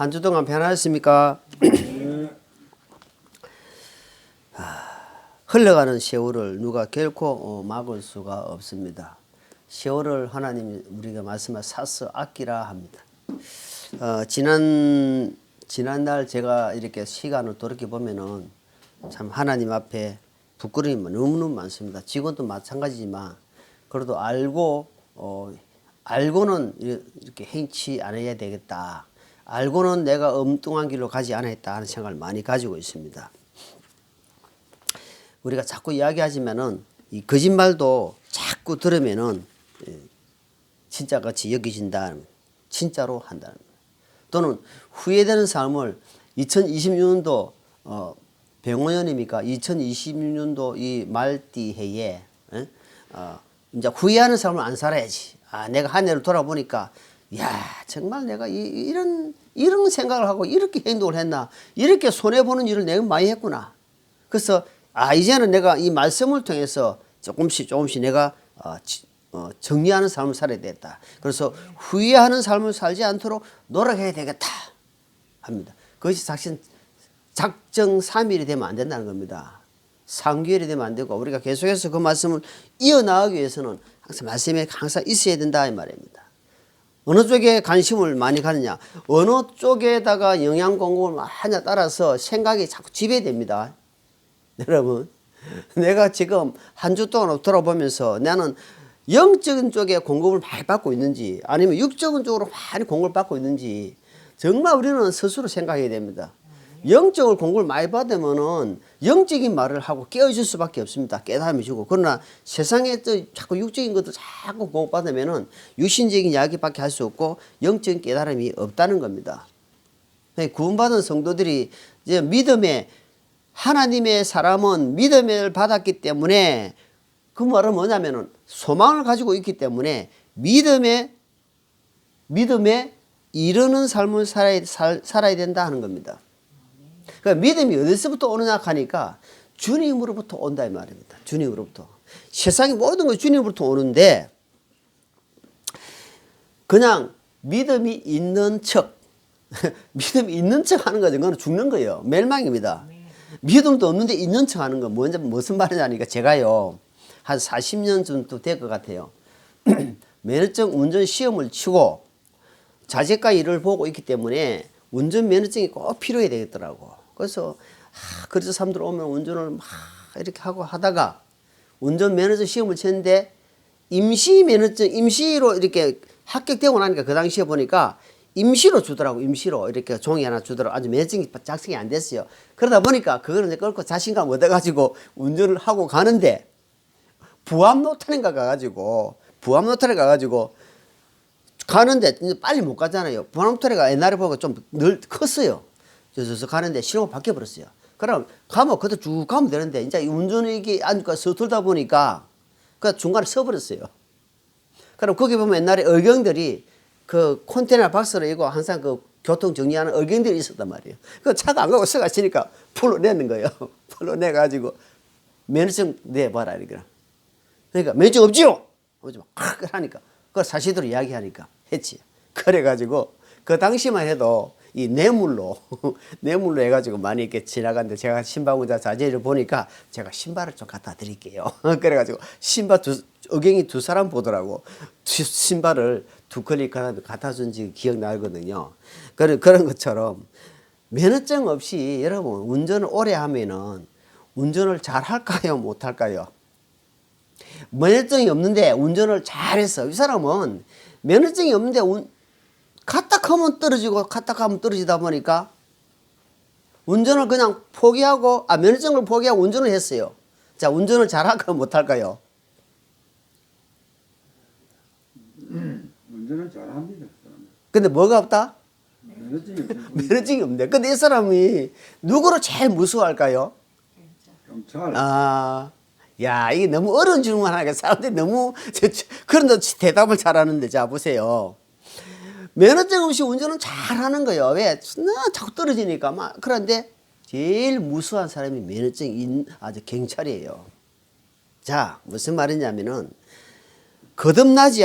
한 주 동안 편하셨습니까? 흘러가는 세월을 누가 결코 막을 수가 없습니다. 세월을 하나님이 우리가 말씀하 사서 아끼라 합니다. 지난날 제가 이렇게 시간을 돌이켜 보면은 참 하나님 앞에 부끄러움이 너무너무 많습니다. 직원도 마찬가지지만 그래도 알고는 이렇게 행치 않아야 되겠다. 알고는 내가 엉뚱한 길로 가지 않았다 하는 생각을 많이 가지고 있습니다. 우리가 자꾸 이야기하지만은 이 거짓말도 자꾸 들으면은 진짜 같이 여기진다. 진짜로 한다는 거예요. 또는 후회되는 삶을 2026년도 병원년입니까? 2026년도 이 말띠 해에 이제 후회하는 삶을 안 살아야지. 내가 한 해를 돌아보니까 야 정말 내가 이런 생각을 하고 이렇게 행동을 했나, 이렇게 손해 보는 일을 내가 많이 했구나. 그래서 이제는 내가 이 말씀을 통해서 조금씩 내가 정리하는 삶을 살아야 되겠다. 그래서 후회하는 삶을 살지 않도록 노력해야 되겠다 합니다. 그것이 사실 작정삼일이 되면 안 된다는 겁니다. 3개월이 되면 안 되고, 우리가 계속해서 그 말씀을 이어나가기 위해서는 항상 말씀에 항상 있어야 된다 이 말입니다. 어느 쪽에 관심을 많이 가느냐, 어느 쪽에다가 영양 공급을 하냐 따라서 생각이 자꾸 지배됩니다. 여러분, 내가 지금 한 주 동안 돌아보면서 나는 영적인 쪽에 공급을 많이 받고 있는지 아니면 육적인 쪽으로 많이 공급을 받고 있는지 정말 우리는 스스로 생각해야 됩니다. 영적을 공급을 많이 받으면은 영적인 말을 하고 깨어질 수밖에 없습니다. 깨달음이 주고. 그러나 세상에 또 자꾸 육적인 것도 자꾸 공급받으면은 육신적인 이야기밖에 할 수 없고 영적인 깨달음이 없다는 겁니다. 구원받은 성도들이 이제 믿음에, 하나님의 사람은 믿음을 받았기 때문에, 그 말은 뭐냐면은 소망을 가지고 있기 때문에 믿음에 이르는 삶을 살아야 된다 하는 겁니다. 그러니까 믿음이 어디서부터 오느냐 하니까 주님으로부터 온다 이 말입니다. 주님으로부터. 세상의 모든 것이 주님으로부터 오는데 그냥 믿음이 있는 척 믿음이 있는 척 하는 거죠. 그건 죽는 거예요. 멸망입니다. 믿음도 없는데 있는 척 하는 건 무슨 말이냐니까 제가요 한 40년 정도 될 것 같아요. 면허증 운전 시험을 치고 자제과 일을 보고 있기 때문에 운전 면허증이 꼭 필요해야 되겠더라고. 그래서 그래서 사람들 오면 운전을 막 이렇게 하고 하다가 운전 면허증 시험을 쳤는데 임시 면허증, 임시로 이렇게 합격되고 나니까 그 당시에 보니까 임시로 주더라고. 임시로 이렇게 종이 하나 주더라고. 아주 면허증이 작성이 안 됐어요. 그러다 보니까 그거를 이제 끌고 자신감 얻어가지고 운전을 하고 가는데 부암 노탄인가 가가지고 가는데 이제 빨리 못 가잖아요. 부암 노탄이가 옛날에 보니까 좀 늘 컸어요. 그래서 가는데 신호가 바뀌어 버렸어요. 그럼 가면 그때 쭉 가면 되는데 이제 운전이 앉고 서툴다 보니까 그 중간에 서버렸어요. 그럼 거기 보면 옛날에 의경들이 그 컨테이너 박스를 이고 항상 그 교통 정리하는 의경들이 있었단 말이에요. 그 차가 안 가고 서가시니까 풀어내는 거예요. 풀어내가지고 면허증 내봐라 이거라. 그러니까 면허증 없지요? 하니까 그걸 사실대로 이야기하니까 했지. 그래가지고 그 당시만 해도 이 뇌물로 해가지고 많이 이렇게 지나갔는데 제가 신방문자 자제를 보니까 제가 신발을 좀 갖다 드릴게요. 그래가지고 신발 의경이 두 사람 보더라고. 신발을 두 컬리 갖다 준지 기억나거든요. 그런 것처럼 면허증 없이 여러분 운전을 오래 하면은 운전을 잘 할까요? 못 할까요? 면허증이 없는데 운전을 잘했어. 이 사람은 면허증이 없는데 갔다 하면 떨어지고 갔다 하면 떨어지다 보니까 운전을 그냥 포기하고 면허증을 포기하고 운전을 했어요. 자, 운전을 잘할까요? 못할까요? 운전은 잘합니다. 근데 뭐가 없다? 면허증이 없는데. 근데 이 사람이 누구를 제일 무서워할까요? 경찰. 야, 이게 너무 어려운 질문 하니까 사람들이 너무 그런데 대답을 잘하는데, 자 보세요. 면허증 없이 운전은 잘하는 거예요. 왜? 자꾸 떨어지니까 막. 그런데 제일 무수한 사람이 면허증이 아주 경찰이에요. 자, 무슨 말이냐면은 거듭나지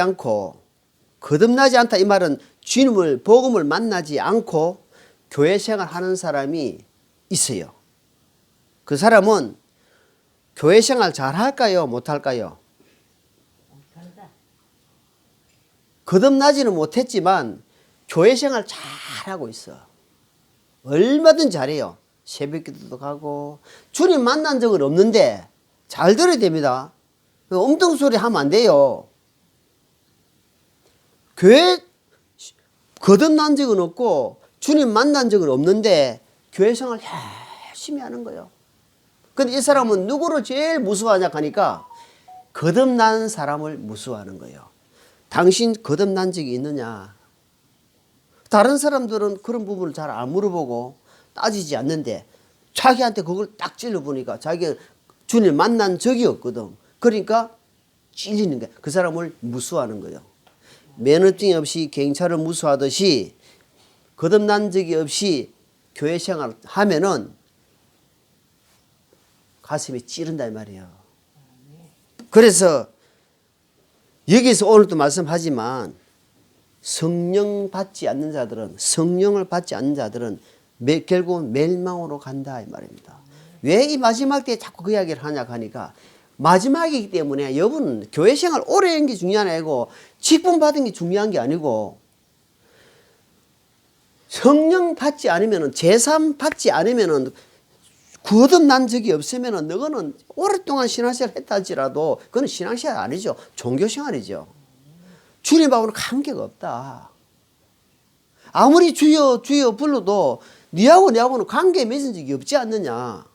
않다 이 말은 주님을 복음을 만나지 않고 교회 생활 하는 사람이 있어요. 그 사람은 교회 생활 잘 할까요? 못 할까요? 거듭나지는 못했지만 교회 생활 잘 하고 있어. 얼마든 잘해요. 새벽 기도도 가고 주님 만난 적은 없는데 잘 들어야 됩니다. 엉뚱소리 하면 안 돼요. 교회 거듭난 적은 없고 주님 만난 적은 없는데 교회 생활 열심히 하는 거예요. 근데 이 사람은 누구를 제일 무서워하냐 하니까 거듭난 사람을 무서워하는 거예요. 당신 거듭난 적이 있느냐? 다른 사람들은 그런 부분을 잘 안 물어보고 따지지 않는데 자기한테 그걸 딱 찔러보니까 자기가 주님 만난 적이 없거든. 그러니까 찔리는 거야. 그 사람을 무서워하는 거예요. 면허증이 없이 경찰을 무서워하듯이 거듭난 적이 없이 교회 생활을 하면은 가슴이 찌른다 이 말이에요. 그래서 여기서 오늘도 말씀하지만 성령을 받지 않는 자들은 결국은 멸망으로 간다 이 말입니다. 왜 이 마지막 때에 자꾸 그 이야기를 하냐 하니까 마지막이기 때문에 여러분 교회 생활 오래 한 게 중요한 게 아니고 직분 받은 게 중요한 게 아니고 성령 받지 않으면 제삼 받지 않으면 거듭난 적이 없으면 너는 오랫동안 신앙생활 했다 할지라도 그건 신앙생활 아니죠. 종교생활이죠. 주님하고는 관계가 없다. 아무리 주여 주여 불러도 네하고는 관계 맺은 적이 없지 않느냐.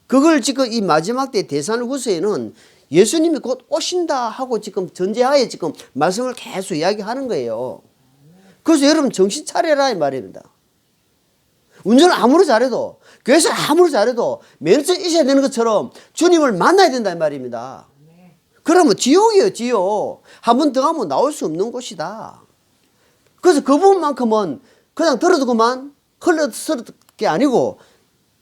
그걸 지금 이 마지막 때 대산후서에는 예수님이 곧 오신다 하고 지금 전제하에 지금 말씀을 계속 이야기하는 거예요. 그래서 여러분 정신 차려라 이 말입니다. 운전을 아무리 잘해도 교회에서 아무리 잘해도 면허증 있어야 되는 것처럼 주님을 만나야 된다 이 말입니다. 그러면 지옥이에요 지옥. 한 번 더 가면 나올 수 없는 곳이다. 그래서 그 부분만큼은 그냥 들어도 그만 흘러서는 게 아니고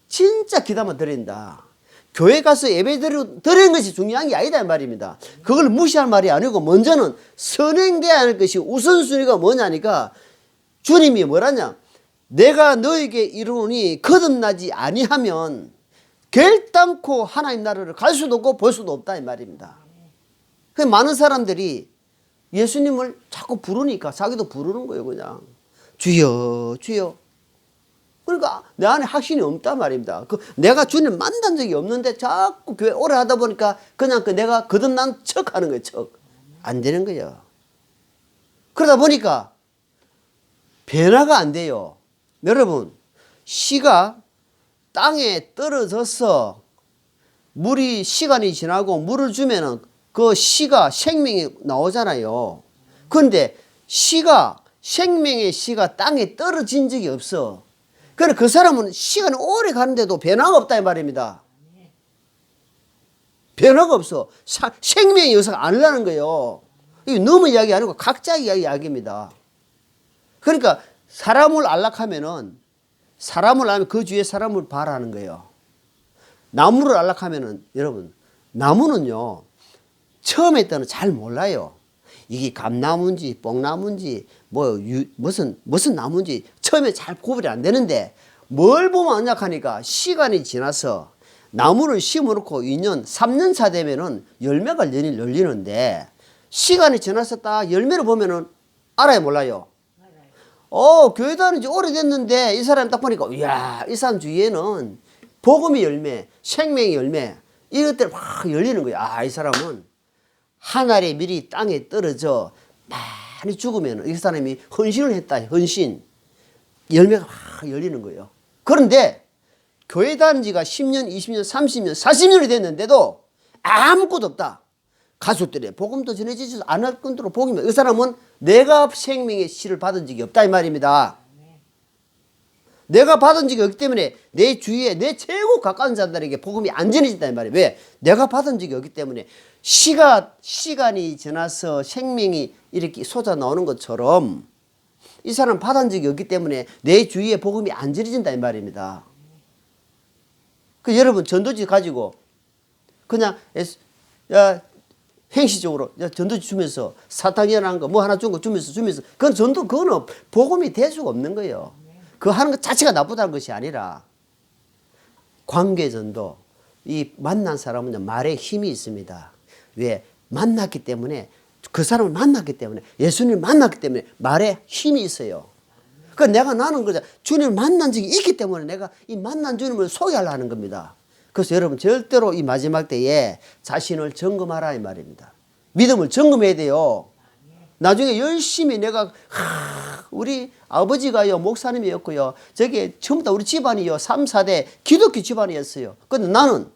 진짜 기다만 드린다. 교회 가서 예배 드리는 것이 중요한 게 아니다 이 말입니다. 그걸 무시할 말이 아니고 먼저는 선행돼야 할 것이 우선순위가 뭐냐니까 주님이 뭐라냐. 내가 너에게 이르노니 거듭나지 아니하면 결단코 하나님 나라를 갈 수도 없고 볼 수도 없다 이 말입니다. 많은 사람들이 예수님을 자꾸 부르니까 자기도 부르는 거예요 그냥. 주여 주여. 그러니까 내 안에 확신이 없단 말입니다. 내가 주님 만난 적이 없는데 자꾸 교회 오래 하다 보니까 그냥 내가 거듭난 척 하는 거예요 척. 안 되는 거예요. 그러다 보니까 변화가 안 돼요. 여러분 씨가 땅에 떨어져서 물이 시간이 지나고 물을 주면은 그 씨가 생명이 나오잖아요. 그런데 씨가 생명의 씨가 땅에 떨어진 적이 없어. 그래 그 사람은 시간이 오래 가는데도 변화가 없다 이 말입니다. 변화가 없어. 생명의 역사가 아니라는 거예요. 이게 너무 이야기 아니고 각자 이야기입니다. 그러니까 사람을 안락하면은 그 주위에 사람을 바라는 거예요. 나무를 안락하면은 여러분 나무는요 처음에 때는 잘 몰라요. 이게 감나무인지 뽕나무인지 무슨 나무인지 처음에 잘 구별이 안 되는데 뭘 보면 아냐 하니까 시간이 지나서 나무를 심어놓고 2년 3년 차 되면은 열매가 열리는데 시간이 지나서 딱 열매를 보면은 알아요 몰라요? 교회 다닌 지 오래됐는데 이 사람 딱 보니까 이야 이 사람 주위에는 복음의 열매 생명의 열매 이것들 막 열리는 거야. 이 사람은 하늘의 밀이 땅에 떨어져 많이 죽으면 이 사람이 헌신을 했다. 헌신. 열매가 막 열리는 거예요. 그런데 교회 다닌 지가 10년, 20년, 30년, 40년이 됐는데도 아무것도 없다. 가족들의 복음도 전해지지 않을 정도로 복이면 이 사람은 내가 생명의 씨를 받은 적이 없다 이 말입니다. 내가 받은 적이 없기 때문에 내 주위에 내 최고 가까운 자들에게 복음이 안 전해진다 이 말이에요. 왜? 내가 받은 적이 없기 때문에 시간이 지나서 생명이 이렇게 쏟아 나오는 것처럼 이 사람 받은 적이 없기 때문에 내 주위에 복음이 안 전해진다 이 말입니다. 여러분 전도지 가지고 그냥 행시적으로 전도지 주면서 사탕이라는 거 뭐 하나 준 거 주면서 그건 그거는 복음이 될 수가 없는 거예요. 그 하는 것 자체가 나쁘다는 것이 아니라 관계전도 이 만난 사람은 말에 힘이 있습니다. 왜? 만났기 때문에 그 사람을 만났기 때문에 예수님을 만났기 때문에 말에 힘이 있어요. 그러니까 내가 나는 거죠. 주님을 만난 적이 있기 때문에 내가 이 만난 주님을 소개하려는 겁니다. 그래서 여러분 절대로 이 마지막 때에 자신을 점검하라 이 말입니다. 믿음을 점검해야 돼요. 나중에 열심히 내가 우리 아버지가요 목사님이었고요. 저게 전부 다 우리 집안이요 3, 4대 기독교 집안이었어요. 근데 나는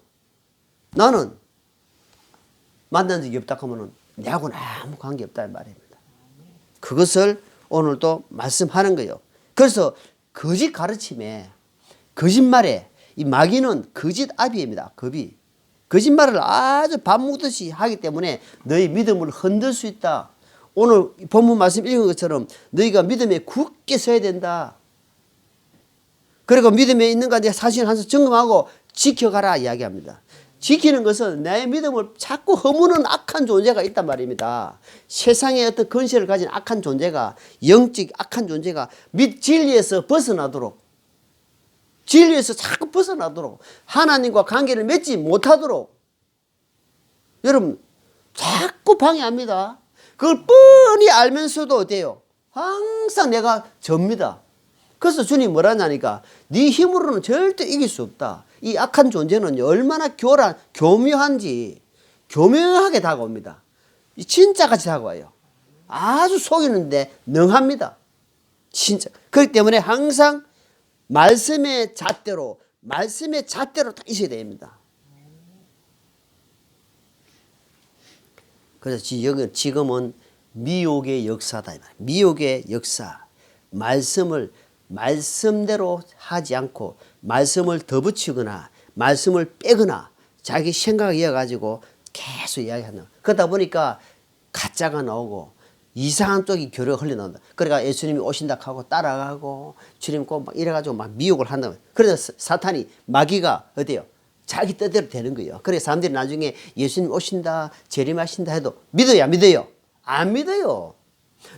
만난 적이 없다 하면은 내하고는 아무 관계 없다 이 말입니다. 그것을 오늘도 말씀하는 거예요. 그래서 거짓 가르침에 거짓말에 이 마귀는 거짓 아비입니다. 겁이. 거짓말을 아주 밥 먹듯이 하기 때문에 너희 믿음을 흔들 수 있다. 오늘 본문 말씀 읽은 것처럼 너희가 믿음에 굳게 서야 된다. 그리고 믿음에 있는가 내 사실을 항상 점검하고 지켜가라 이야기합니다. 지키는 것은 내 믿음을 자꾸 허무는 악한 존재가 있단 말입니다. 세상에 어떤 근시를 가진 악한 존재가 영적 악한 존재가 진리에서 벗어나도록 진리에서 자꾸 벗어나도록 하나님과 관계를 맺지 못하도록 여러분 자꾸 방해합니다. 그걸 뻔히 알면서도 어때요? 항상 내가 접니다. 그래서 주님이 뭐라냐니까 네 힘으로는 절대 이길 수 없다. 이 악한 존재는 얼마나 교묘한지 교묘하게 다가옵니다. 진짜같이 다가와요. 아주 속이는데 능합니다. 진짜. 그렇기 때문에 항상 말씀의 잣대로 딱 있어야 됩니다. 그래서 지금은 미혹의 역사다. 미혹의 역사. 말씀을 말씀대로 하지 않고 말씀을 덧붙이거나 말씀을 빼거나 자기 생각을 이어가지고 계속 이야기한다. 그러다 보니까 가짜가 나오고 이상한 쪽이 교류가 흘러나온다. 그러니까 예수님이 오신다 하고 따라가고 주님 꼭 막 이래가지고 막 미혹을 한다. 그래서 사탄이 마귀가 어때요? 자기 뜻대로 되는 거예요. 그래서 사람들이 나중에 예수님 오신다 재림하신다 해도 믿어요 안 믿어요? 안 믿어요.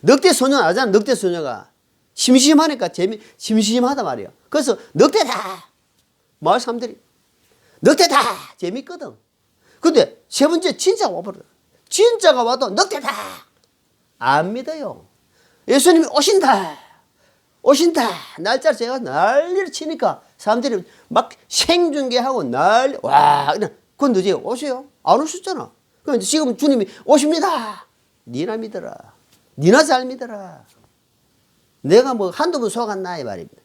늑대 소녀 알잖아. 늑대 소녀가 심심하니까 심심하단 말이에요. 그래서 늑대다 마을 사람들이 늑대다 재밌거든. 근데 세 번째 진짜가 와버려. 진짜가 와도 늑대다 안 믿어요. 예수님이 오신다 날짜를 제가 난리를 치니까 사람들이 막 생중계하고 와 근데 이제 오세요? 안 오셨잖아. 그런데 지금 주님이 오십니다. 니나 믿어라. 니나 잘 믿어라. 내가 뭐 한두 번 속았나 이 말입니다.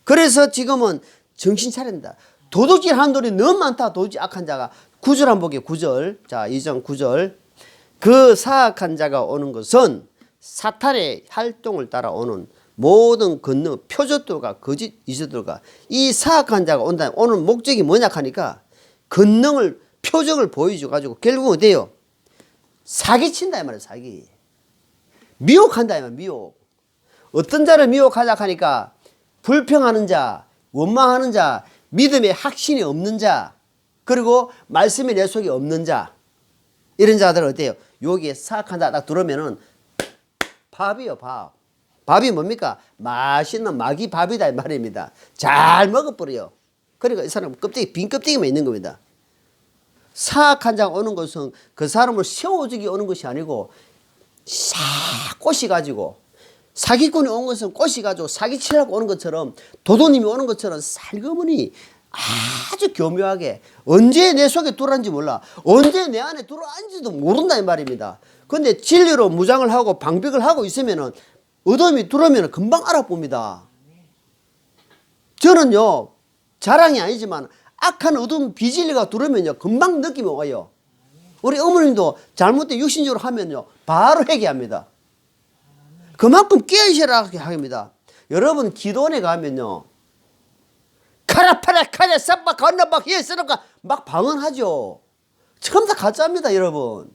그래서 지금은 정신 차린다. 도둑질 한 돌이 너무 많다. 도둑질 악한 자가 9절 한번 볼게요. 9절. 자 2장 9절. 그 사악한 자가 오는 것은 사탄의 활동을 따라오는 모든 권능, 표적들과 거짓 이적들과 이 사악한 자가 온다. 오는 목적이 뭐냐 하니까 권능을 표적을 보여줘가지고 결국은 어때요? 사기친다 이 말이에요. 사기. 미혹한다 이 말이에요. 미혹. 어떤 자를 미혹하자 하니까 불평하는 자, 원망하는 자, 믿음에 확신이 없는 자, 그리고 말씀이 내 속에 없는 자, 이런 자들은 어때요? 여기에 사악한 자 딱 들어오면은 밥이요, 밥. 밥이 뭡니까? 맛있는 마귀 밥이다 이 말입니다. 잘 먹어버려요. 그러니까 이 사람은 빈 껍데기만 있는 겁니다. 사악한 자가 오는 것은 그 사람을 세워주기 오는 것이 아니고 싹 꼬시가지고 사기꾼이 온 것은 꼬시가지고 사기치려고 오는 것처럼 도도님이 오는 것처럼 살그머니 아주 교묘하게 언제 내 속에 들어왔는지 몰라. 언제 내 안에 들어왔는지도 모른다 이 말입니다. 근데 진리로 무장을 하고 방백을 하고 있으면은 어둠이 들어오면 금방 알아봅니다. 저는요 자랑이 아니지만 악한 어둠 비진리가 들어오면요 금방 느낌이 와요. 우리 어머님도 잘못된 육신적으로 하면요 바로 회개합니다. 그만큼 깨어있으라고 합니다. 여러분 기도원에 가면요 카라파라 카라 쌈바 건너박 예스러가 막 방언하죠. 처음 다 가짜입니다 여러분.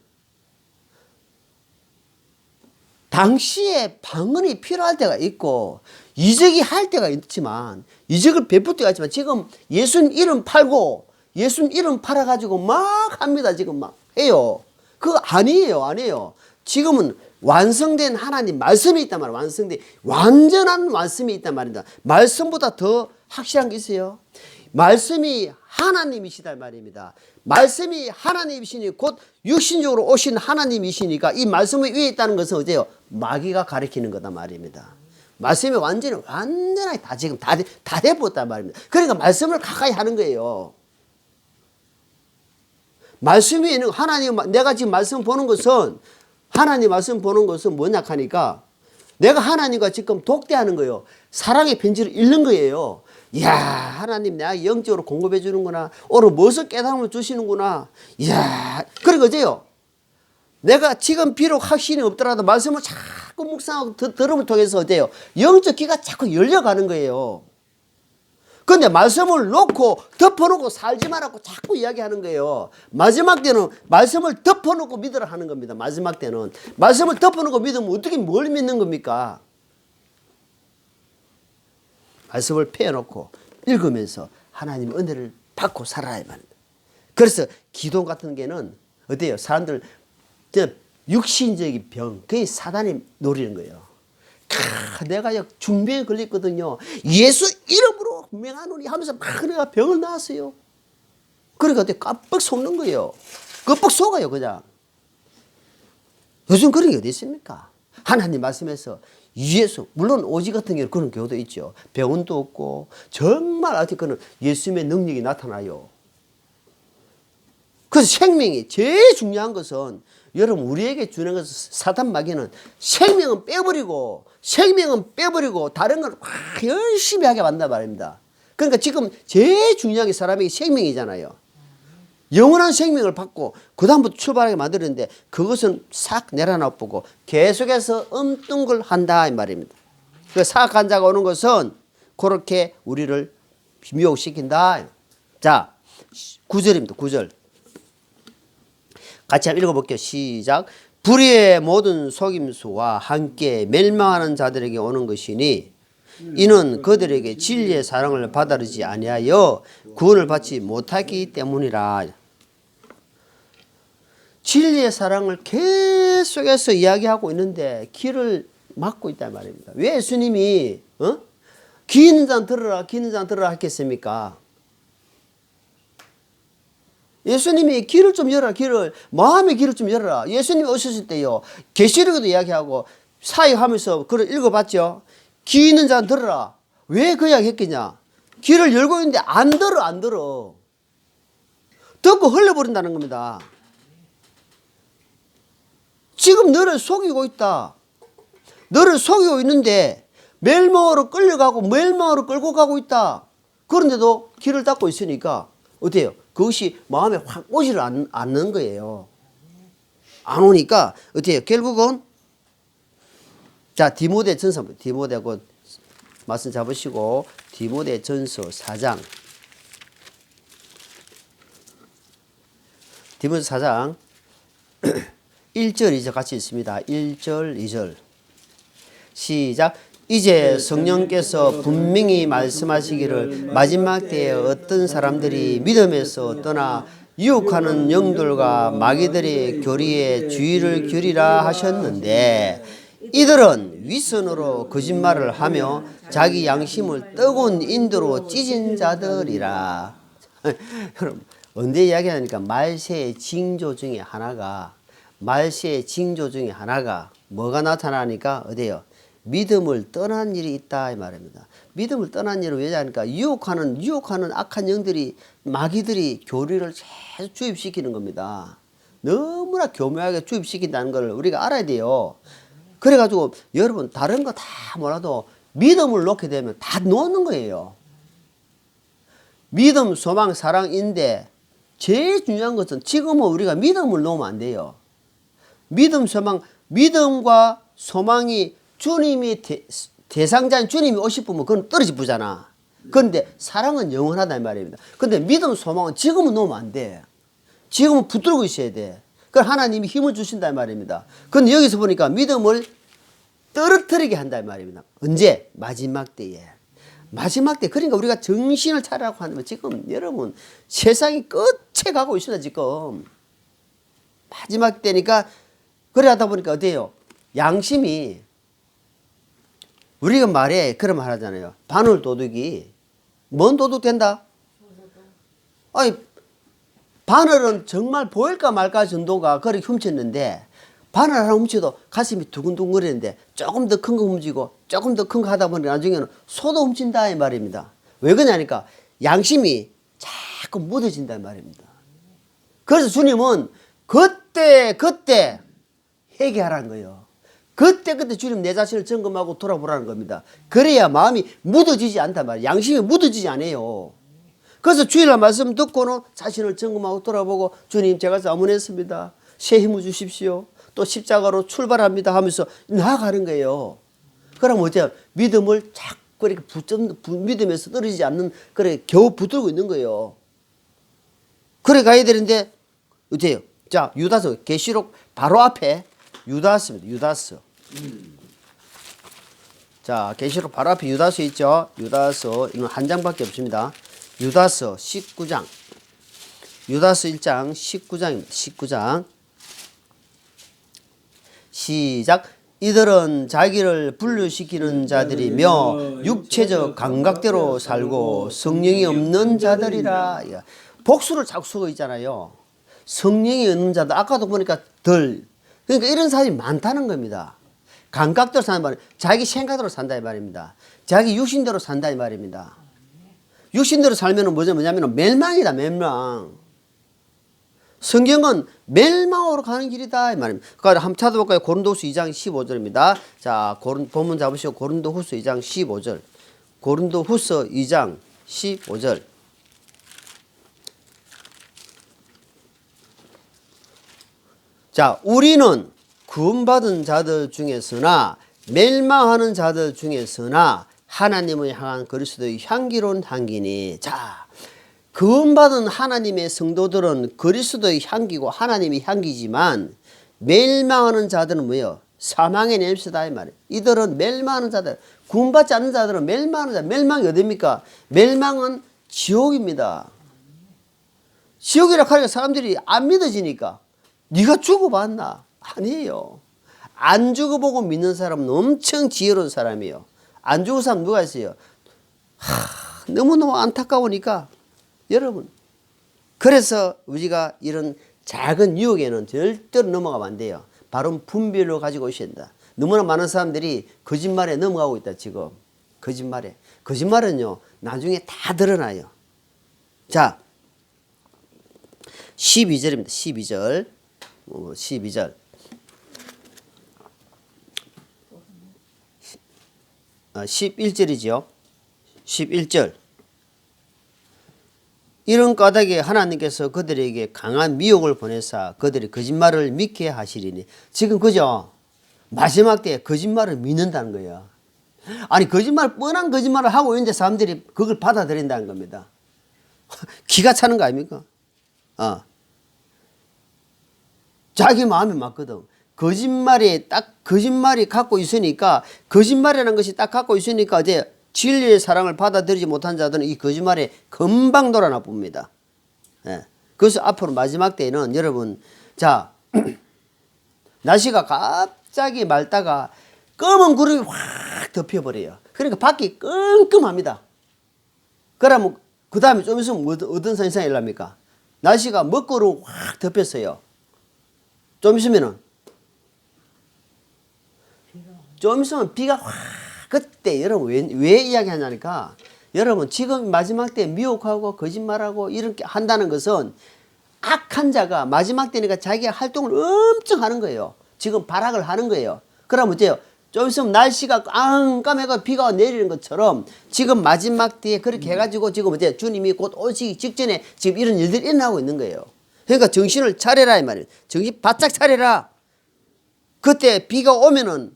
당시에 방언이 필요할 때가 있고 이적이 할 때가 있지만 이적을 베풀 때가 있지만 지금 예수님 이름 팔고 예수님 이름 팔아가지고 막 합니다. 지금 막 해요. 그거 아니에요. 지금은 완성된 하나님 말씀이 있단 말이에요. 완성된 완전한 말씀이 있단 말입니다. 말씀보다 더 확실한 게 있어요. 말씀이 하나님이시다 말입니다. 말씀이 하나님이시니 곧 육신적으로 오신 하나님이시니까 이 말씀이 위에 있다는 것은 어때요? 마귀가 가리키는 거다 말입니다. 말씀이 완전하게 다 지금 다 돼버렸단 말입니다. 그러니까 말씀을 가까이 하는 거예요. 말씀이 있는 하나님, 내가 지금 말씀 보는 것은 하나님 말씀 보는 것은 뭐냐 하니까 내가 하나님과 지금 독대하는 거예요. 사랑의 편지를 읽는 거예요. 이야, 하나님 내가 영적으로 공급해 주는구나. 오늘 무엇을 깨달음을 주시는구나. 이야, 그리고 어째요? 내가 지금 비록 확신이 없더라도 말씀을 자꾸 묵상하고 들음을 통해서 어때요? 영적 귀가 자꾸 열려가는 거예요. 근데 말씀을 놓고 덮어놓고 살지 말라고 자꾸 이야기하는 거예요. 마지막 때는 말씀을 덮어놓고 믿으라 하는 겁니다. 마지막 때는 말씀을 덮어놓고 믿으면 어떻게 뭘 믿는 겁니까? 말씀을 펴놓고 읽으면서 하나님의 은혜를 받고 살아야 말입니다. 그래서 기도 같은 게는 어때요? 사람들 육신적인 병, 그게 사단이 노리는 거예요. 내가 중병에 걸렸거든요. 예수 이름으로 명하노니 하면서 막 내가 병을 낳았어요. 그러니까 어때? 깜빡 속는 거예요. 깜빡 속아요, 그냥. 요즘 그런 게 어디 있습니까? 하나님 말씀에서 예수, 물론 오지 같은 경우는 그런 경우도 있죠. 병원도 없고 정말 어쨌거나 예수님의 능력이 나타나요. 그래서 생명이 제일 중요한 것은 여러분 우리에게 주는 것은 사단 마귀는 생명은 빼버리고 다른 걸 열심히 하게 만든단 말입니다. 그러니까 지금 제일 중요한 게 사람에게 생명이잖아요. 영원한 생명을 받고 그 다음부터 출발하게 만드는데 그것은 싹 내려놔보고 계속해서 엉뚱걸 한다 이 말입니다. 그 사악한 자가 오는 것은 그렇게 우리를 미혹시킨다. 자, 9절입니다. 9절. 같이 한번 읽어볼게요. 시작. 불의의 모든 속임수와 함께 멸망하는 자들에게 오는 것이니 이는 그들에게 진리의 사랑을 받아들이지 아니하여 구원을 받지 못하기 때문이라. 진리의 사랑을 계속해서 이야기하고 있는데 귀를 막고 있단 말입니다. 왜 예수님이 귀 있는 자는 들으라, 귀 있는 자는 들으라 했겠습니까? 예수님이 귀를 좀 열어라, 마음의 귀를 좀 열어라. 예수님이 오셨을 때요, 계시록에도 이야기하고 사역하면서 그걸 읽어봤죠. 귀 있는 자는 들어라. 왜 그 이야기 했겠냐? 귀를 열고 있는데 안 들어. 듣고 흘려버린다는 겁니다. 지금 너를 속이고 있다. 너를 속이고 있는데 멸망으로 끌고 가고 있다. 그런데도 귀를 닫고 있으니까 어때요? 그것이 마음에 확 오지를 않는 거예요. 안 오니까 어때요? 결국은 자, 디모데전서, 디모데하고 말씀 잡으시고 디모데전서 4장, 디모데전서 4장 1절 2절 같이 있습니다. 1절 2절 시작. 이제 성령께서 분명히 말씀하시기를 마지막 때에 어떤 사람들이 믿음에서 떠나 유혹하는 영들과 마귀들의 교리에 주의를 기울이라 하셨는데 이들은 윗선으로 거짓말을 하며 자기 양심을 뜨거운 인도로 찢은 자들이라. 여러분 언제 이야기하니까 말세의 징조 중에 하나가 뭐가 나타나니까 어디요? 믿음을 떠난 일이 있다 이 말입니다. 믿음을 떠난 일을 왜 하니까 유혹하는 악한 영들이 마귀들이 교리를 계속 주입시키는 겁니다. 너무나 교묘하게 주입시킨다는 걸 우리가 알아야 돼요. 그래가지고 여러분 다른 거 다 몰라도 믿음을 놓게 되면 다 놓는 거예요. 믿음, 소망, 사랑인데 제일 중요한 것은 지금은 우리가 믿음을 놓으면 안 돼요. 믿음과 소망이 주님이 대상자인 주님이 오실 분은 그건 떨어지잖아. 그런데 사랑은 영원하다 이 말입니다. 그런데 믿음, 소망은 지금은 놓으면 안 돼. 지금은 붙들고 있어야 돼. 그걸 하나님이 힘을 주신다 이 말입니다. 그런데 여기서 보니까 믿음을 떨어뜨리게 한다 이 말입니다. 언제? 마지막 때에. 마지막 때. 그러니까 우리가 정신을 차리라고 하면 지금 여러분 세상이 끝에 가고 있습니다. 지금 마지막 때니까 그래 하다 보니까 어때요? 양심이 우리가 말에 그런 말 하잖아요. 바늘 도둑이 뭔 도둑 된다? 아니 바늘은 정말 보일까 말까 정도가 그렇게 훔쳤는데 바늘 하나 훔쳐도 가슴이 두근두근거리는데 조금 더 큰 거 훔치고 조금 더 큰 거 하다 보니까 나중에는 소도 훔친다 이 말입니다. 왜 그러냐니까 양심이 자꾸 묻어진다 이 말입니다. 그래서 주님은 그때 회개하라는 거예요. 그때 주님 내 자신을 점검하고 돌아보라는 겁니다. 그래야 마음이 묻어지지 않단 말이에요. 양심이 묻어지지 않아요. 그래서 주일날 말씀 듣고는 자신을 점검하고 돌아보고 주님 제가 잘못했습니다. 새 힘을 주십시오. 또 십자가로 출발합니다 하면서 나아가는 거예요. 그럼 어때요? 믿음을 자꾸 이렇게 믿음에서 떨어지지 않는 그래 겨우 붙들고 있는 거예요. 그래 가야 되는데 어때요? 자 유다서 계시록 바로 앞에 유다서입니다. 유다서. 자 계시록 바로 앞에 유다서 있죠. 유다서 이건 한 장밖에 없습니다. 유다서 19장. 유다서 1장 19장입니다. 19장. 시작. 이들은 자기를 분류시키는 자들이며 육체적 감각대로 살고 성령이 없는 자들이라. 복수를 자꾸 쓰고 있잖아요. 성령이 없는 자들. 아까도 보니까 덜. 그러니까 이런 사람이 많다는 겁니다. 감각대로 사는 말은 자기 생각대로 산다 이 말입니다. 자기 육신대로 산다 이 말입니다. 육신대로 살면 뭐냐면 멸망이다 멸망. 성경은 멸망으로 가는 길이다 이 말입니다. 그러니까 한번 찾아볼까요? 고린도후서 2장 15절입니다. 자, 본문 잡으시고 고린도후서 2장 15절. 고린도후서 2장 15절. 자, 우리는 구원받은 자들 중에서나 멸망하는 자들 중에서나 하나님을 향한 그리스도의 향기로운 향기니. 자, 구원받은 하나님의 성도들은 그리스도의 향기고 하나님의 향기지만 멸망하는 자들은 뭐예요? 사망의 냄새다 이 말이에요. 이들은 멸망하는 자들. 구원받지 않는 자들은 멸망하는 자. 멸망이 어디입니까? 멸망은 지옥입니다. 지옥이라 하니까 사람들이 안 믿어지니까 네가 죽어봤나? 아니에요. 안 죽어보고 믿는 사람은 엄청 지혜로운 사람이에요. 안 죽은 사람 누가 있어요? 너무너무 안타까우니까 여러분, 그래서 우리가 이런 작은 유혹에는 절대로 넘어가면 안 돼요. 바로 분별로 가지고 오셔야 된다. 너무나 많은 사람들이 거짓말에 넘어가고 있다 지금. 거짓말에. 거짓말은요 나중에 다 드러나요. 자 12절입니다. 12절 12절 11절이지요. 11절. 이런 까닭에 하나님께서 그들에게 강한 미혹을 보내사 그들이 거짓말을 믿게 하시리니. 지금 그죠? 마지막 때에 거짓말을 믿는다는 거예요. 아니 거짓말 뻔한 거짓말을 하고 있는데 사람들이 그걸 받아들인다는 겁니다. 기가 차는 거 아닙니까? 자기 마음이 맞거든. 거짓말이 갖고 있으니까 거짓말이라는 것이 딱 갖고 있으니까 이제 진리의 사랑을 받아들이지 못한 자들은 이 거짓말에 금방 돌아나 봅니다. 예. 그래서 앞으로 마지막 때에는 여러분, 자, 날씨가 갑자기 맑다가 검은 구름이 확 덮여버려요. 그러니까 밖이 끔끔합니다. 그러면 그 다음에 좀 있으면 어떤 현상이 일어납니까? 날씨가 먹구름 확 덮였어요. 좀 있으면 비가 확. 그때 여러분 왜 이야기하냐니까 여러분 지금 마지막 때 미혹하고 거짓말하고 이렇게 한다는 것은 악한 자가 마지막 때니까 자기가 활동을 엄청 하는 거예요. 지금 발악을 하는 거예요. 그럼 어때요? 좀 있으면 날씨가 깜깜해가 비가 내리는 것처럼 지금 마지막 때에 그렇게 해가지고 지금 어때요? 주님이 곧 오시기 직전에 지금 이런 일들이 일어나고 있는 거예요. 그러니까 정신을 차려라 이 말이에요. 정신 바짝 차려라. 그때 비가 오면은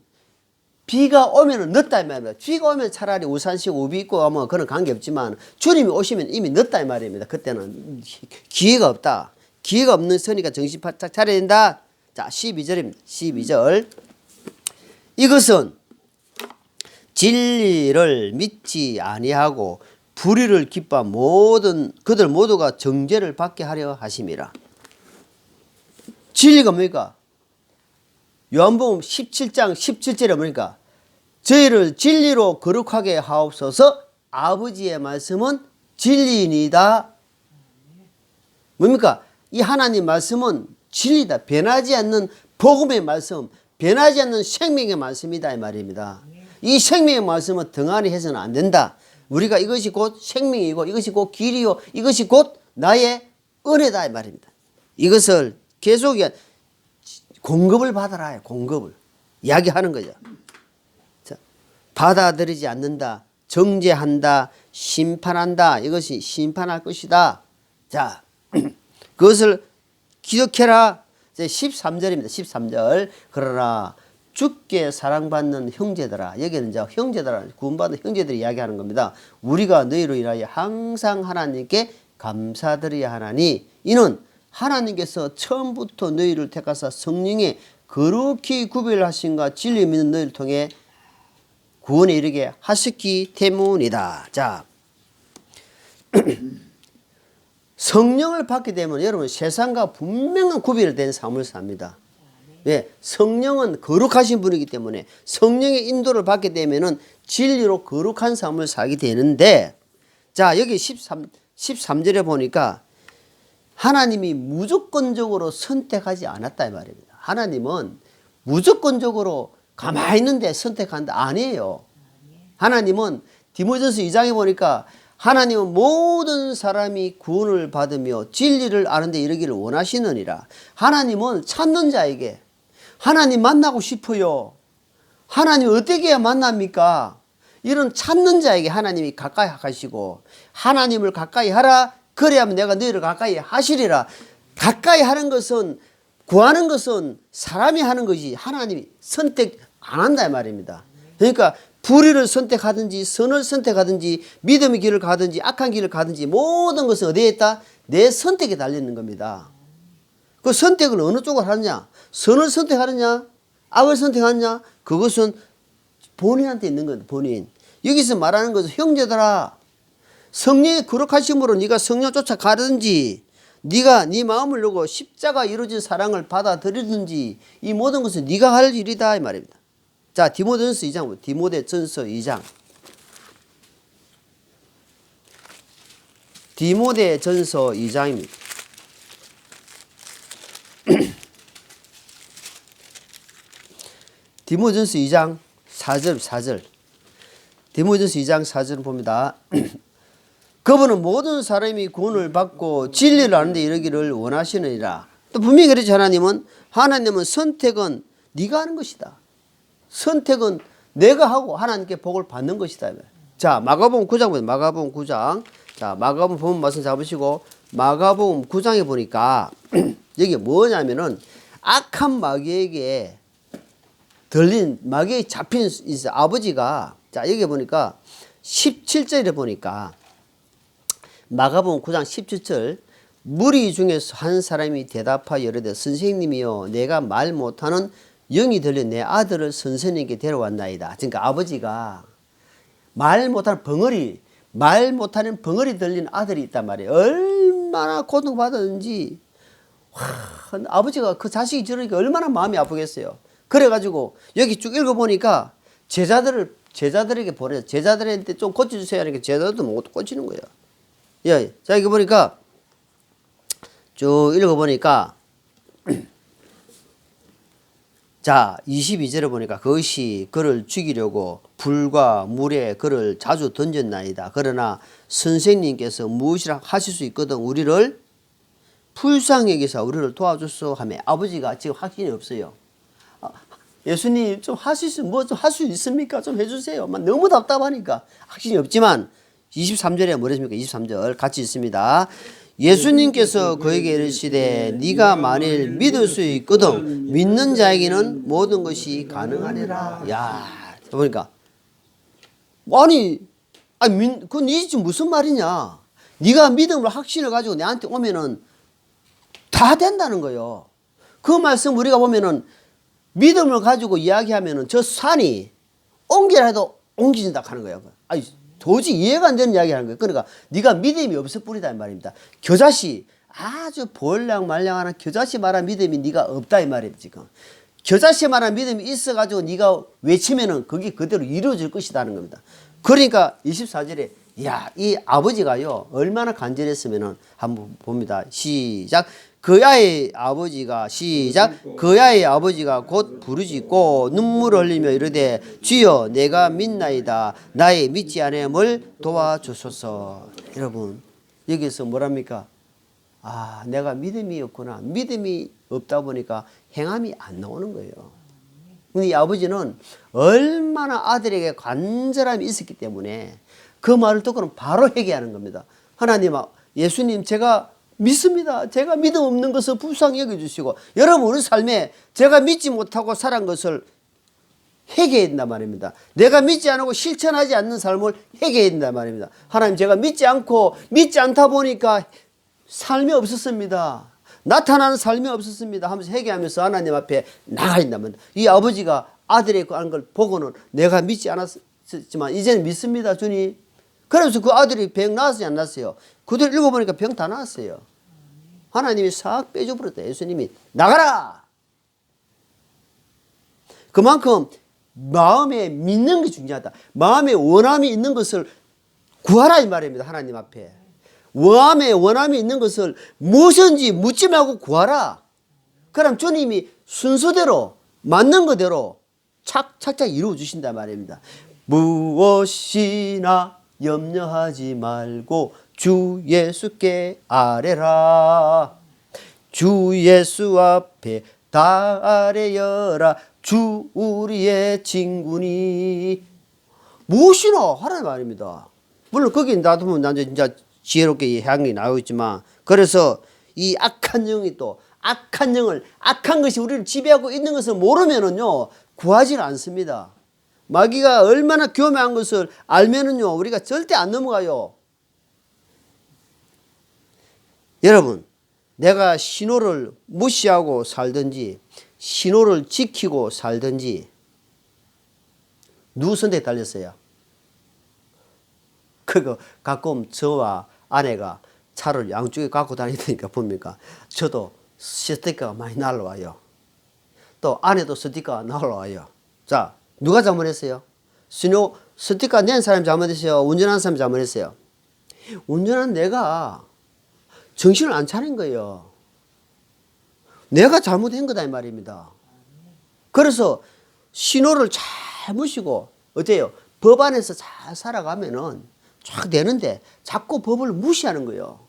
늦다 이 말입니다. 비가 오면 차라리 우산 씌고 우비 입고 가면 그런 관계없지만 주님이 오시면 이미 늦다 이 말입니다. 그때는 기회가 없다. 기회가 없는 서니까 정신 바짝 차려야 된다. 자 12절입니다. 12절. 이것은 진리를 믿지 아니하고 불의를 기뻐한 그들 모두가 정죄를 받게 하려 하심이라. 진리가 뭡니까? 요한복음 17장 17절에 보니까 저희를 진리로 거룩하게 하옵소서. 아버지의 말씀은 진리이니다. 뭡니까? 이 하나님 말씀은 진리다. 변하지 않는 복음의 말씀, 변하지 않는 생명의 말씀이다 이 말입니다. 이 생명의 말씀은 등한히 해서는 안 된다. 우리가 이것이 곧 생명이고 이것이 곧 길이요 이것이 곧 나의 은혜다 이 말입니다. 이것을 계속 공급을 받아라. 공급을 이야기하는 거죠. 자, 받아들이지 않는다. 정죄한다. 심판한다. 이것이 심판할 것이다. 자, 그것을 기억해라. 이제 13절입니다. 13절. 그러나 주께 사랑받는 형제들아. 여기는 이제 형제들아, 구원받는 형제들이 이야기하는 겁니다. 우리가 너희로 인하여 항상 하나님께 감사드려야 하나니 이는 하나님께서 처음부터 너희를 택하사 성령의 거룩히 구별하신과 진리 믿는 너희를 통해 구원에 이르게 하셨기 때문이다. 자, 성령을 받게 되면 여러분 세상과 분명한 구별된 삶을 삽니다. 왜? 성령은 거룩하신 분이기 때문에 성령의 인도를 받게 되면은 진리로 거룩한 삶을 살게 되는데, 자, 여기 13절에 보니까 하나님이 무조건적으로 선택하지 않았다 이 말입니다. 하나님은 무조건적으로 가만히 있는데 선택한다 아니에요. 하나님은 디모데전서 2장에 보니까 하나님은 모든 사람이 구원을 받으며 진리를 아는 데 이르기를 원하시느니라. 하나님은 찾는 자에게 하나님 만나고 싶어요. 하나님 어떻게 해야 만납니까? 이런 찾는 자에게 하나님이 가까이 하시고 하나님을 가까이 하라. 그래야면 내가 너희를 가까이 하시리라. 가까이 하는 것은 구하는 것은 사람이 하는 것이 하나님이 선택 안 한다 이 말입니다. 그러니까 불의를 선택하든지 선을 선택하든지 믿음의 길을 가든지 악한 길을 가든지 모든 것은 어디에 있다? 내 선택에 달리는 겁니다. 그 선택을 어느 쪽을 하느냐? 선을 선택하느냐? 악을 선택하느냐? 그것은 본인한테 있는 겁니다. 본인. 여기서 말하는 것은 형제들아, 성령의 거룩하심으로 네가 성령 쫓아가든지 네가 네 마음을 열고 십자가 이루어진 사랑을 받아들이든지 이 모든 것은 네가 할 일이다 이 말입니다. 자, 디모데전서 2장, 디모데전서 2장. 디모데전서 2장입니다. 디모데전서 2장 4절. 디모데전서 2장 4절을 봅니다. 그분은 모든 사람이 구원을 받고 진리를 아는 데 이르기를 원하시느니라. 또 분명히 그렇지. 하나님은 선택은 네가 하는 것이다. 선택은 내가 하고 하나님께 복을 받는 것이다. 자, 마가복음 9장 보세요. 마가복음 9장. 자, 마가복음 보면 말씀 잡으시고 마가복음 9장에 보니까 여기 뭐냐면은 악한 마귀에게 들린 마귀에 잡힌 아버지가, 자, 여기 보니까 17절에 보니까 마가복음 9장 17절 무리 중에서 한 사람이 대답하여 이르되 선생님이여 내가 말 못하는 영이 들려 내 아들을 선생님께 데려왔나이다. 그러니까 아버지가 말 못하는 벙어리 들린 아들이 있단 말이에요. 얼마나 고통받았는지 아버지가 그 자식이 저러니까 얼마나 마음이 아프겠어요. 그래가지고 여기 쭉 읽어보니까 제자들에게 보내서 제자들한테 좀 고쳐주세요 하니까 제자들도 못 고치는 거예요. 예, 자, 이거 보니까 쭉 읽어보니까 자, 22절에 보니까 그것이 그를 죽이려고 불과 물에 그를 자주 던졌나이다. 그러나 선생님께서 무엇이라 하실 수 있거든 우리를 불쌍히 여기서 우리를 도와줬어 하며 아버지가 지금 확신이 없어요. 예수님 좀 하실 수 있습니까? 좀 해주세요. 너무 답답하니까 확신이 없지만 23절에 뭐랬습니까? 23절 같이 있습니다. 예수님께서 그에게 이르시되 네가 만일 믿을 수 있거든 믿는 자에게는 모든 것이 가능하리라. 야, 보니까 그건 이 지금 무슨 말이냐? 네가 믿음을 확신을 가지고 내한테 오면은 다 된다는 거예요. 그 말씀 우리가 보면은 믿음을 가지고 이야기하면은 저 산이 옮기라 해도 옮기진다 하는 거예요. 아니, 도저히 이해가 안 되는 이야기 하는 거예요. 그러니까 네가 믿음이 없을 뿐이다 이 말입니다. 겨자씨 아주 볼랑말랑하는 겨자씨 말한 믿음이 네가 없다 이 말이에요. 지금 겨자씨만한 믿음이 있어가지고 네가 외치면은 그게 그대로 이루어질 것이라는 겁니다. 그러니까 24절에 야, 이 아버지가요 얼마나 간절했으면은 한번 봅니다. 시작. 그야의 아버지가 시작. 그야의 아버지가 곧 부르짖고 눈물을 흘리며 이르되 주여 내가 믿나이다. 나의 믿지 않음을 도와주소서. 여러분 여기서 뭐랍니까? 아, 내가 믿음이 없구나. 믿음이 없다 보니까 행함이 안 나오는 거예요. 근데 이 아버지는 얼마나 아들에게 간절함이 있었기 때문에 그 말을 듣고는 바로 회개하는 겁니다. 하나님, 예수님 제가 믿습니다. 제가 믿음 없는 것을 불쌍히 여겨주시고 여러분 우리 삶에 제가 믿지 못하고 살은 것을 회개해야 된단 말입니다. 내가 믿지 않고 실천하지 않는 삶을 회개해야 된단 말입니다. 하나님 제가 믿지 않다 보니까 삶이 없었습니다. 나타나는 삶이 없었습니다 하면서 회개하면서 하나님 앞에 나가야 된단 말입니다. 이 아버지가 아들의 하는 걸 보고는 내가 믿지 않았지만 이제는 믿습니다 주님. 그래서 그 아들이 병 나았어요 안 나았어요? 그들 읽어보니까 병 다 나았어요. 하나님이 싹 빼줘버렸다. 예수님이 나가라. 그만큼 마음에 믿는 게 중요하다. 마음에 원함이 있는 것을 구하라 이 말입니다. 하나님 앞에 마음에 원함이 있는 것을 무엇인지 묻지 말고 구하라. 그럼 주님이 순서대로 맞는 그대로 착착 이루어 주신단 말입니다. 무엇이나 염려하지 말고 주 예수께 아뢰라. 주 예수 앞에 다 아뢰어라. 주 우리의 친구니. 무엇이나 하라는 말입니다. 물론 거기 놔두면 난 진짜 지혜롭게 향이 나오고 있지만, 그래서 이 악한 영이 또 악한 것이 우리를 지배하고 있는 것을 모르면은요 구하지를 않습니다. 마귀가 얼마나 교묘한 것을 알면은요 우리가 절대 안 넘어가요. 여러분, 내가 신호를 무시하고 살든지 신호를 지키고 살든지 누구 선택에 달렸어요? 그거 가끔 저와 아내가 차를 양쪽에 갖고 다니니까 봅니까? 저도 스티커가 많이 날라와요. 또 아내도 스티커가 날라와요. 자, 누가 잘못했어요? 신호 스티커 낸 사람이 잘못했어요? 운전하는 사람이 잘못했어요? 운전한 내가 정신을 안 차린 거예요. 내가 잘못한 거다 이 말입니다. 그래서 신호를 잘 무시고 어때요? 법 안에서 잘 살아가면은 쫙 되는데 자꾸 법을 무시하는 거예요.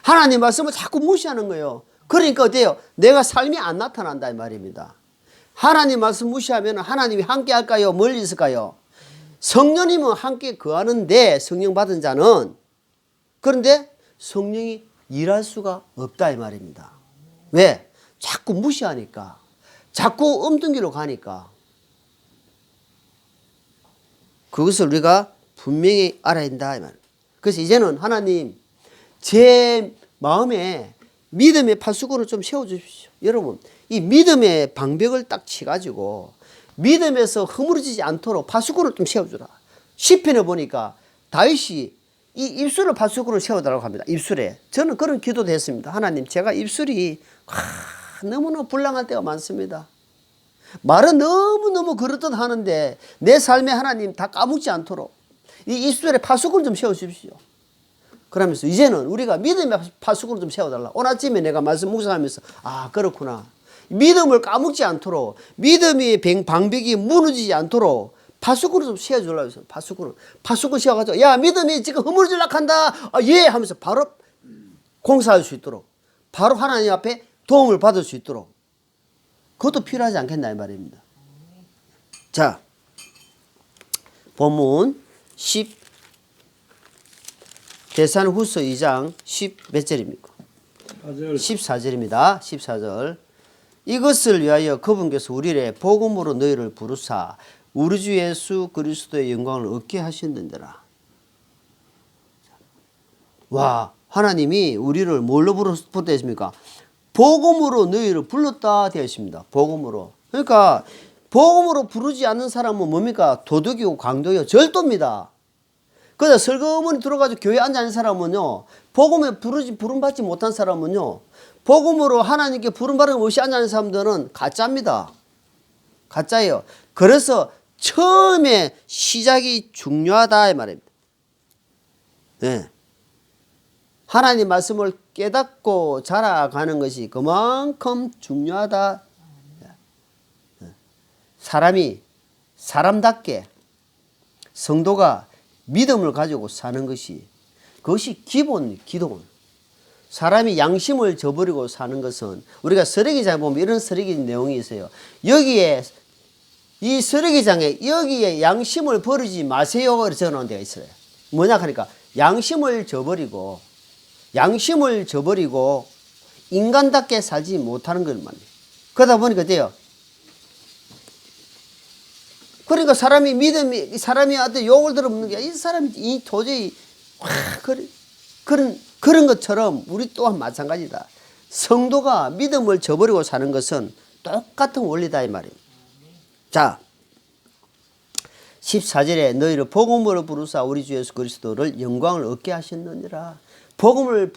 하나님 말씀을 자꾸 무시하는 거예요. 그러니까 어때요? 내가 삶이 안 나타난다 이 말입니다. 하나님 말씀 무시하면 하나님이 함께 할까요? 멀리 있을까요? 성령님은 함께 거하는데 성령 받은 자는, 그런데 성령이 일할 수가 없다 이 말입니다. 왜? 자꾸 무시하니까, 자꾸 엉뚱기로 가니까. 그것을 우리가 분명히 알아야 된다 이 말. 그래서 이제는 하나님 제 마음에 믿음의 파수꾼을 좀 세워주십시오. 여러분, 이 믿음의 방벽을 딱 치가지고 믿음에서 허물어지지 않도록 파수꾼을 좀 세워주라. 시편에 보니까 다윗이 이 입술을 파수꾼을 세워달라고 합니다. 입술에. 저는 그런 기도도 했습니다. 하나님, 제가 입술이 너무너무 불량할 때가 많습니다. 말은 너무너무 그렇듯 하는데 내 삶에 하나님 다 까먹지 않도록 이 입술에 파수꾼을 좀 세워주십시오. 그러면서 이제는 우리가 믿음의 파수꾼을 좀 세워달라. 오늘 아침에 내가 말씀 묵상하면서 아, 그렇구나. 믿음을 까먹지 않도록, 믿음의 방벽이 무너지지 않도록 파수꾼을 좀 세워주려고 해서 파수꾼 세워가지고 야, 믿음이 지금 허물질락 한다. 아, 예 하면서 바로 공사할 수 있도록, 바로 하나님 앞에 도움을 받을 수 있도록, 그것도 필요하지 않겠나 이 말입니다. 자, 본문 10대산후서 2장 10 몇 절입니까? 14절입니다. 14절. 이것을 위하여 그분께서 우리를 복음으로 너희를 부르사 우리 주 예수 그리스도의 영광을 얻게 하셨는데라. 와, 하나님이 우리를 뭘로 부르셨다 했습니까? 복음으로 너희를 불렀다 되어 있습니다. 복음으로. 그러니까 복음으로 부르지 않는 사람은 뭡니까? 도둑이고 강도요, 절도입니다. 그래서 설거머니 들어가지고 교회에 앉아있는 사람은요, 복음에 부름받지 못한 사람은요, 복음으로 하나님께 부름받은 없이 앉아있는 사람들은 가짜입니다. 가짜예요. 그래서 처음에 시작이 중요하다 이 말입니다. 네. 하나님 말씀을 깨닫고 자라가는 것이 그만큼 중요하다. 사람이 사람답게 성도가 믿음을 가지고 사는 것이 그것이 기본. 사람이 양심을 저버리고 사는 것은 우리가 쓰레기장에 보면 이런 쓰레기 내용이 있어요. 여기에 이 쓰레기장에 여기에 양심을 버리지 마세요. 이렇게 적어놓은 데가 있어요. 뭐냐 하니까 양심을 저버리고 인간답게 살지 못하는 걸 말이에요. 그러다 보니까 돼요. 그러니까 사람이 어떤 욕을 들어먹는 게 이 사람이 도저히 그런 것처럼 우리 또한 마찬가지다. 성도가 믿음을 저버리고 사는 것은 똑같은 원리다 이 말이에요. 자, 14절에 너희를 복음으로 부르사 우리 주 예수 그리스도를 영광을 얻게 하셨느니라. 복음을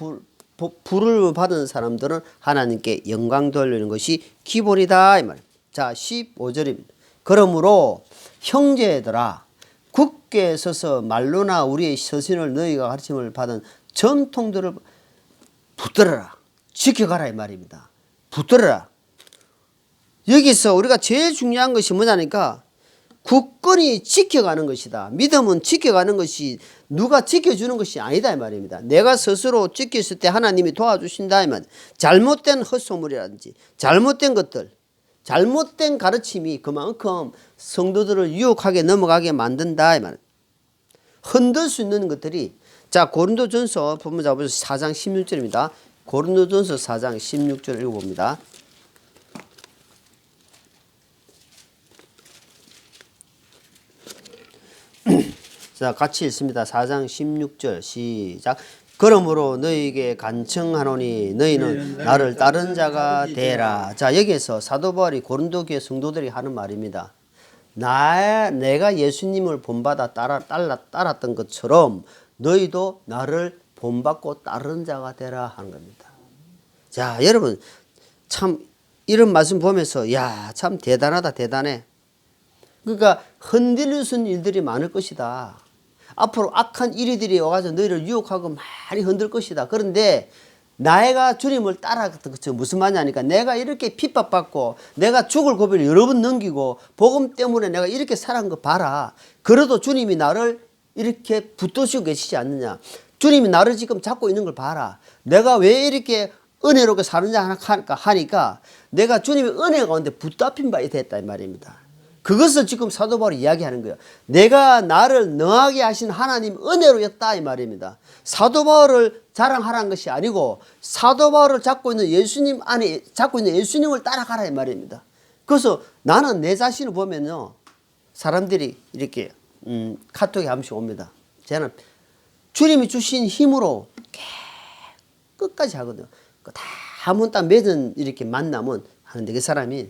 부를 받은 사람들은 하나님께 영광 돌리는 것이 기본이다 이 말이에요. 자, 15절입니다. 그러므로 형제들아 굳게 서서 말로나 우리의 서신을 너희가 가르침을 받은 전통들을 붙들어라. 지켜가라 이 말입니다. 붙들어라. 여기서 우리가 제일 중요한 것이 뭐냐니까 굳건히 지켜가는 것이다. 믿음은 지켜가는 것이 누가 지켜주는 것이 아니다 이 말입니다. 내가 스스로 지켰을 때 하나님이 도와주신다 이 말. 잘못된 헛소문이라든지 잘못된 것들, 잘못된 가르침이 그만큼 성도들을 유혹하게 넘어가게 만든다 이 말. 흔들 수 있는 것들이 자 고린도전서 보면 4장 16절입니다. 고린도전서 4장 16절 읽어봅니다. 자, 같이 읽습니다. 4장 16절 시작. 그러므로 너희에게 간청하노니 너희는 나를 따른 자가 되라. 자, 여기에서 사도 바울이 고린도 교회 성도들이 하는 말입니다. 내가 예수님을 본받아 따랐던 것처럼 너희도 나를 본받고 따르는 자가 되라 하는 겁니다. 자, 여러분 참 이런 말씀 보면서 야, 참 대단하다 대단해. 그러니까 흔들릴 수 있는 일들이 많을 것이다. 앞으로 악한 일들이 와가지고 너희를 유혹하고 많이 흔들 것이다. 그런데 내가 주님을 따라갔던 것처럼 무슨 말이냐니까 내가 이렇게 핍박받고 내가 죽을 고비를 여러 번 넘기고 복음 때문에 내가 이렇게 살아간 거 봐라. 그래도 주님이 나를 이렇게 붙드시고 계시지 않느냐. 주님이 나를 지금 잡고 있는 걸 봐라. 내가 왜 이렇게 은혜롭게 사느냐 하니까 내가 주님의 은혜 가운데 붙잡힌 바 됐다 이 말입니다. 그것을 지금 사도 바울이 이야기하는 거예요. 내가 나를 능하게 하신 하나님 은혜로였다 이 말입니다. 사도 바울을 자랑하라는 것이 아니고 사도 바울을 잡고 있는 예수님 안에 잡고 있는 예수님을 따라가라 이 말입니다. 그래서 나는 내 자신을 보면요. 사람들이 이렇게 카톡에 한 번씩 옵니다. 저는 주님이 주신 힘으로 끝까지 하거든요. 다 한 번 딱 맺은 이렇게 만나면 하는데 그 사람이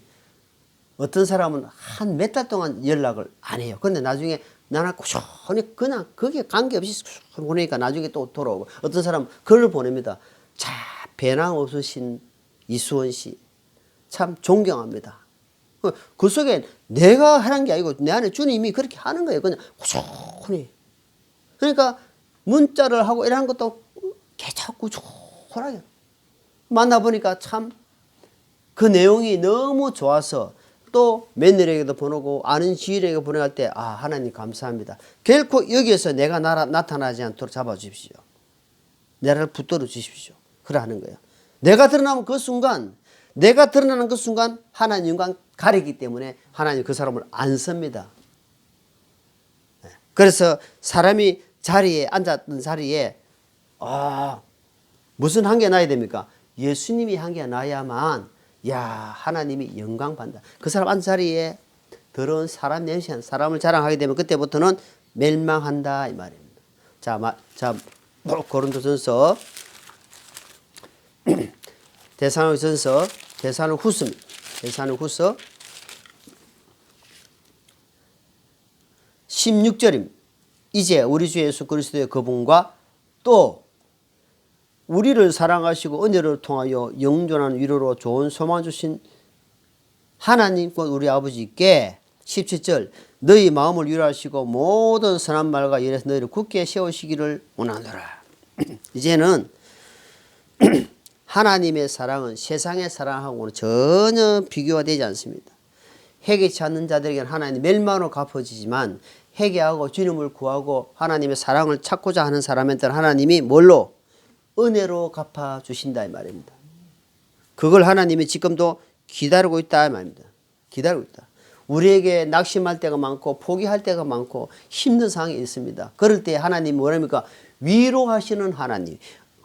어떤 사람은 한 몇 달 동안 연락을 안 해요. 근데 나중에 나랑 꾸준히 그냥 그게 관계없이 보내니까 나중에 또 돌아오고 어떤 사람은 글을 보냅니다. 자, 배낭 없으신 이수원 씨 참 존경합니다. 그 속에 내가 하는 게 아니고 내 안에 주님이 그렇게 하는 거예요. 그냥 꾸준히. 그러니까 문자를 하고 이런 것도 계속 꾸준하게 만나보니까 참 그 내용이 너무 좋아서 또 며느리에게도 보내고 아는 지인에게 보내갈 때 아 하나님 감사합니다. 결코 여기에서 내가 나타나지 않도록 잡아주십시오. 나를 붙들어 주십시오. 그래 하는 거예요. 내가 드러나는 그 순간 하나님과 가리기 때문에 하나님 그 사람을 안 씁니다. 그래서 사람이 앉았던 자리에 무슨 한계 나야 됩니까? 예수님이 한계 나야만 야 하나님이 영광 받는다. 그 사람 앉은 자리에 더러운 사람 냄새 사람을 자랑하게 되면 그때부터는 멸망한다 이 말입니다. 자 고린도전서 데살로니가전서 데살로니가후서 16절입니다. 이제 우리 주 예수 그리스도의 그분과 또 우리를 사랑하시고 은혜를 통하여 영존한 위로로 좋은 소망 주신 하나님과 우리 아버지께 17절 너희 마음을 유라하시고 모든 선한 말과 열에서 너희를 굳게 세우시기를 원하노라. 이제는 하나님의 사랑은 세상의 사랑하고는 전혀 비교가 되지 않습니다. 회개치 않는 자들에게는 하나님 멸망으로 갚아지지만 회개하고 주님을 구하고 하나님의 사랑을 찾고자 하는 사람한테는 하나님이 뭘로? 은혜로 갚아주신다 이 말입니다. 그걸 하나님이 지금도 기다리고 있다 이 말입니다. 기다리고 있다. 우리에게 낙심할 때가 많고 포기할 때가 많고 힘든 상황이 있습니다. 그럴 때 하나님이 뭐랍니까? 위로하시는 하나님.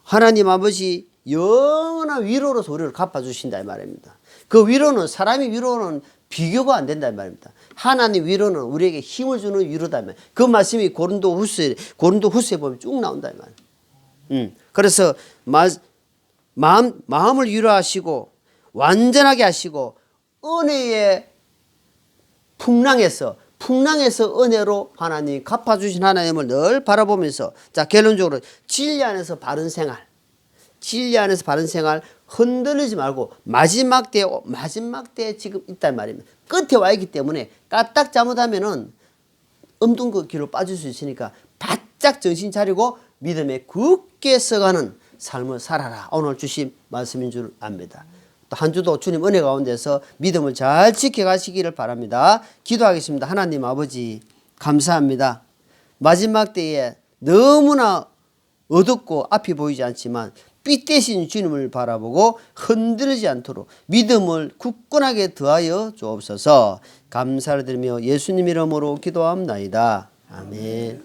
하나님 아버지 영원한 위로로서 우리를 갚아주신다 이 말입니다. 그 위로는 사람의 위로는 비교가 안 된다 이 말입니다. 하나님 위로는 우리에게 힘을 주는 위로다 이 말입니다. 그 말씀이 고린도후서에 보면 쭉 나온다 이 말입니다. 그래서 마음을 위로하시고 완전하게 하시고 은혜의 풍랑에서 은혜로 하나님이 갚아주신 하나님을 늘 바라보면서 자 결론적으로 진리 안에서 바른 생활 흔들리지 말고 마지막 때에 지금 있단 말입니다. 끝에 와 있기 때문에 까딱 잘못하면은 엄둔 길로 빠질 수 있으니까 바짝 정신 차리고 믿음에 굳게 써가는 삶을 살아라. 오늘 주신 말씀인 줄 압니다. 또 한 주도 주님 은혜 가운데서 믿음을 잘 지켜가시기를 바랍니다. 기도하겠습니다. 하나님 아버지 감사합니다. 마지막 때에 너무나 어둡고 앞이 보이지 않지만 빛대신 주님을 바라보고 흔들리지 않도록 믿음을 굳건하게 더하여 주옵소서. 감사를 드리며 예수님 이름으로 기도합나이다. 아멘.